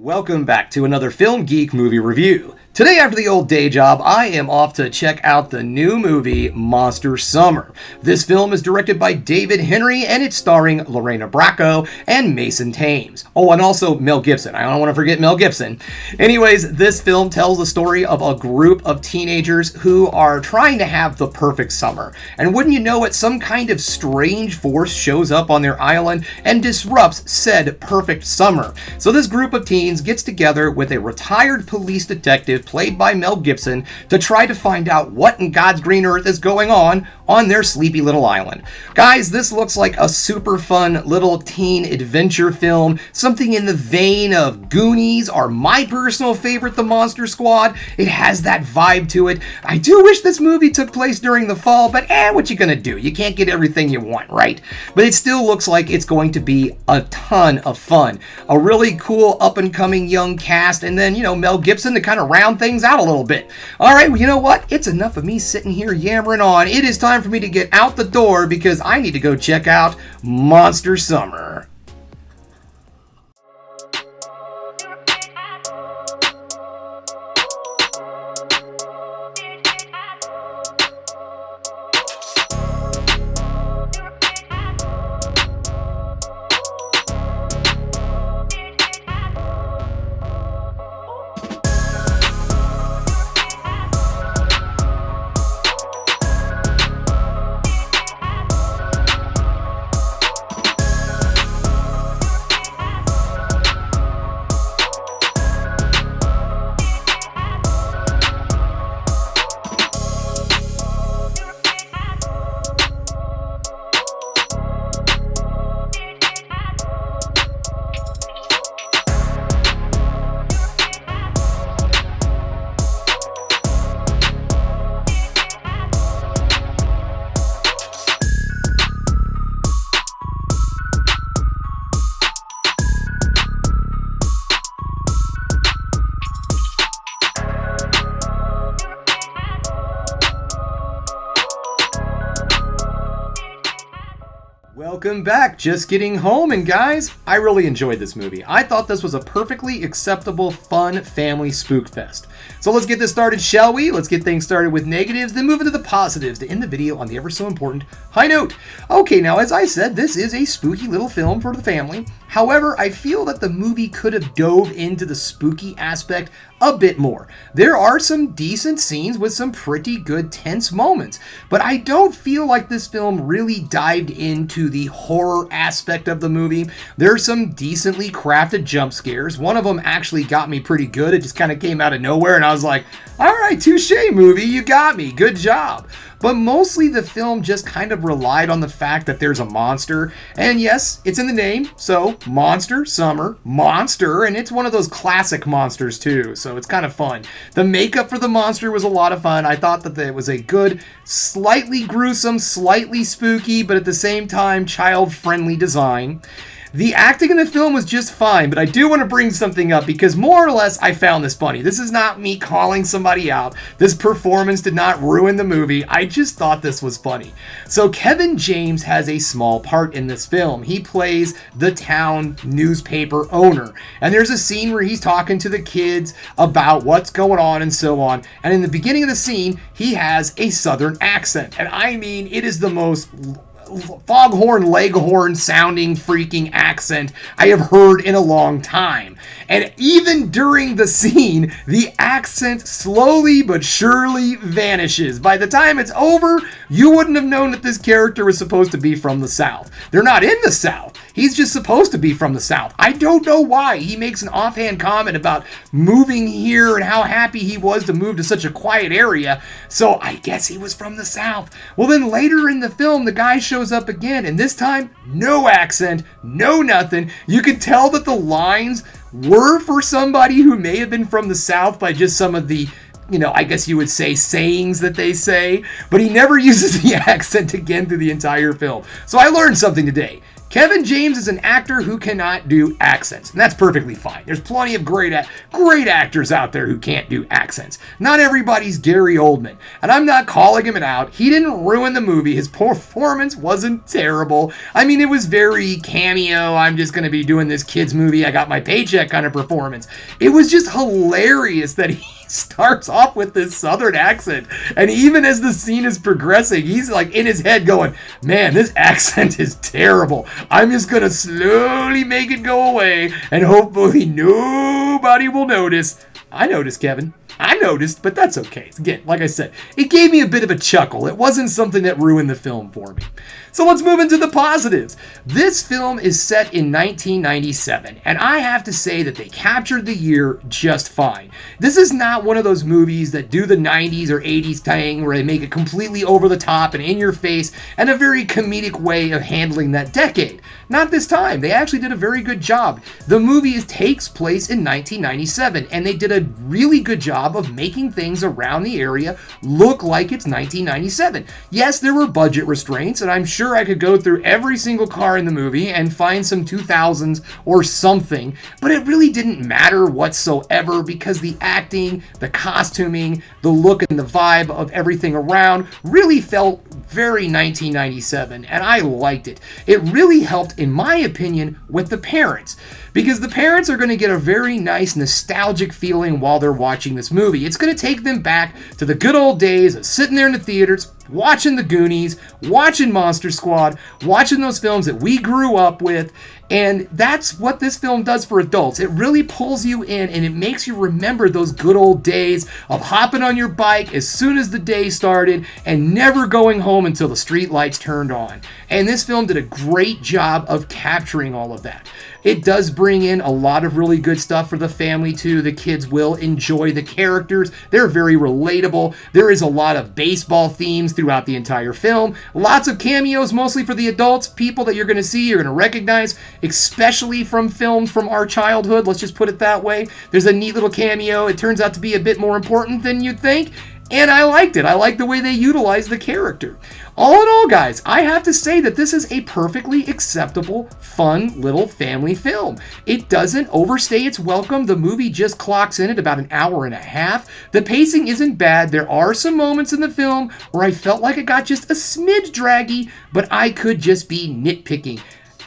Welcome back to another Film Geek movie review. Today, after the old day job, I am off to check out the new movie, Monster Summer. This film is directed by David Henry, and it's starring Lorena Bracco and Mason Thames. Oh, and also Mel Gibson. I don't want to forget Mel Gibson. Anyways, this film tells the story of a group of teenagers who are trying to have the perfect summer. And wouldn't you know it, some kind of strange force shows up on their island and disrupts said perfect summer. So this group of teens gets together with a retired police detective played by Mel Gibson to try to find out what in God's green earth is going on their sleepy little island. Guys, this looks like a super fun little teen adventure film, something in the vein of Goonies or my personal favorite, The Monster Squad. It has that vibe to it. I do wish this movie took place during the fall, but what you gonna do? You can't get everything you want, right? But it still looks like it's going to be a ton of fun. A really cool up-and-coming young cast, and then, Mel Gibson to kind of round things out a little bit. All right, well, you know what? It's enough of me sitting here yammering on. It is time for me to get out the door because I need to go check out Monster Summer. Welcome back, just getting home, and guys, I really enjoyed this movie. I thought this was a perfectly acceptable, fun family spook fest. So let's get this started, shall we? Let's get things started with negatives, then move into the positives to end the video on the ever so important high note. Okay, now as I said, this is a spooky little film for the family. However, I feel that the movie could have dove into the spooky aspect a bit more. There are some decent scenes with some pretty good tense moments, but I don't feel like this film really dived into the horror aspect of the movie. There's some decently crafted jump scares. One of them actually got me pretty good. It just kind of came out of nowhere and I was like, all right, touche movie, you got me, good job. But mostly the film just kind of relied on the fact that there's a monster. And yes, it's in the name. So Monster, Summer, Monster. And it's one of those classic monsters too. So it's kind of fun. The makeup for the monster was a lot of fun. I thought that it was a good, slightly gruesome, slightly spooky, but at the same time, child-friendly design. The acting in the film was just fine, but I do want to bring something up because more or less I found this funny. This is not me calling somebody out. This performance did not ruin the movie. I just thought this was funny. So Kevin James has a small part in this film. He plays the town newspaper owner. And there's a scene where he's talking to the kids about what's going on and so on. And in the beginning of the scene, he has a southern accent. And I mean, it is the most foghorn leghorn sounding freaking accent I have heard in a long time. And even during the scene, the accent slowly but surely vanishes. By the time it's over, you wouldn't have known that this character was supposed to be from the South. They're not in the South. He's just supposed to be from the South. I don't know why. He makes an offhand comment about moving here and how happy he was to move to such a quiet area. So I guess he was from the South. Well, then later in the film, the guy shows up again, and this time, no accent, no nothing. You could tell that the lines were for somebody who may have been from the South by just some of the, I guess you would say sayings that they say, but he never uses the accent again through the entire film. So I learned something today. Kevin James is an actor who cannot do accents, and that's perfectly fine. There's plenty of great actors out there who can't do accents. Not everybody's Gary Oldman, and I'm not calling him out. He didn't ruin the movie. His performance wasn't terrible. I mean, it was very cameo, I'm just going to be doing this kid's movie, I got my paycheck kind of performance. It was just hilarious that he starts off with this southern accent, and even as the scene is progressing, he's like in his head going, man, this accent is terrible. I'm just gonna slowly make it go away, and hopefully nobody will notice. I noticed, Kevin. I noticed, but that's okay. Again, like I said, it gave me a bit of a chuckle. It wasn't something that ruined the film for me. So let's move into the positives. This film is set in 1997, and I have to say that they captured the year just fine. This is not one of those movies that do the 90s or 80s thing where they make it completely over the top and in your face and a very comedic way of handling that decade. Not this time. They actually did a very good job. The movie takes place in 1997, and they did a really good job of making things around the area look like it's 1997. Yes, there were budget restraints, and I'm sure I could go through every single car in the movie and find some 2000s or something, but it really didn't matter whatsoever because the acting, the costuming, the look and the vibe of everything around really felt very 1997, and I liked it. It really helped, in my opinion, with the parents, because the parents are going to get a very nice nostalgic feeling while they're watching this movie. It's going to take them back to the good old days of sitting there in the theaters, watching The Goonies, watching Monster Squad, watching those films that we grew up with, and that's what this film does for adults. It really pulls you in, and it makes you remember those good old days of hopping on your bike as soon as the day started and never going home until the street lights turned on. And this film did a great job of capturing all of that. It does bring in a lot of really good stuff for the family too. The kids will enjoy the characters. They're very relatable. There is a lot of baseball themes throughout the entire film. Lots of cameos, mostly for the adults, people that you're going to see, you're going to recognize, especially from films from our childhood. Let's just put it that way. There's a neat little cameo. It turns out to be a bit more important than you'd think. And I liked it. I liked the way they utilized the character. All in all, guys, I have to say that this is a perfectly acceptable, fun little family film. It doesn't overstay its welcome. The movie just clocks in at about an hour and a half. The pacing isn't bad. There are some moments in the film where I felt like it got just a smidge draggy, but I could just be nitpicking.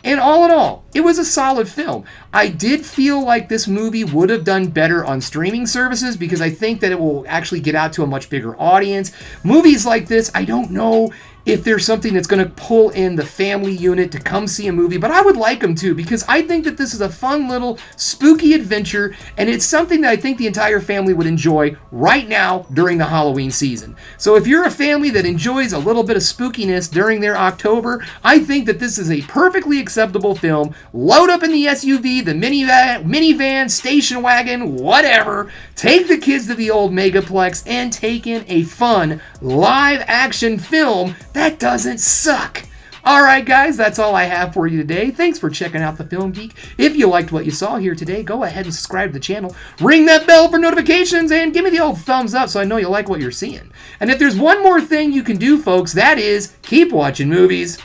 And all in all, it was a solid film. I did feel like this movie would have done better on streaming services because I think that it will actually get out to a much bigger audience. Movies like this, I don't know if there's something that's going to pull in the family unit to come see a movie, but I would like them to because I think that this is a fun little spooky adventure, and it's something that I think the entire family would enjoy right now during the Halloween season. So if you're a family that enjoys a little bit of spookiness during their October, I think that this is a perfectly acceptable film. Load up in the SUV, the minivan, station wagon, whatever. Take the kids to the old Megaplex and take in a fun live action film that doesn't suck. Alright guys, that's all I have for you today. Thanks for checking out The Film Geek. If you liked what you saw here today, go ahead and subscribe to the channel. Ring that bell for notifications and give me the old thumbs up so I know you like what you're seeing. And if there's one more thing you can do, folks, that is keep watching movies.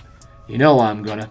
You know I'm gonna.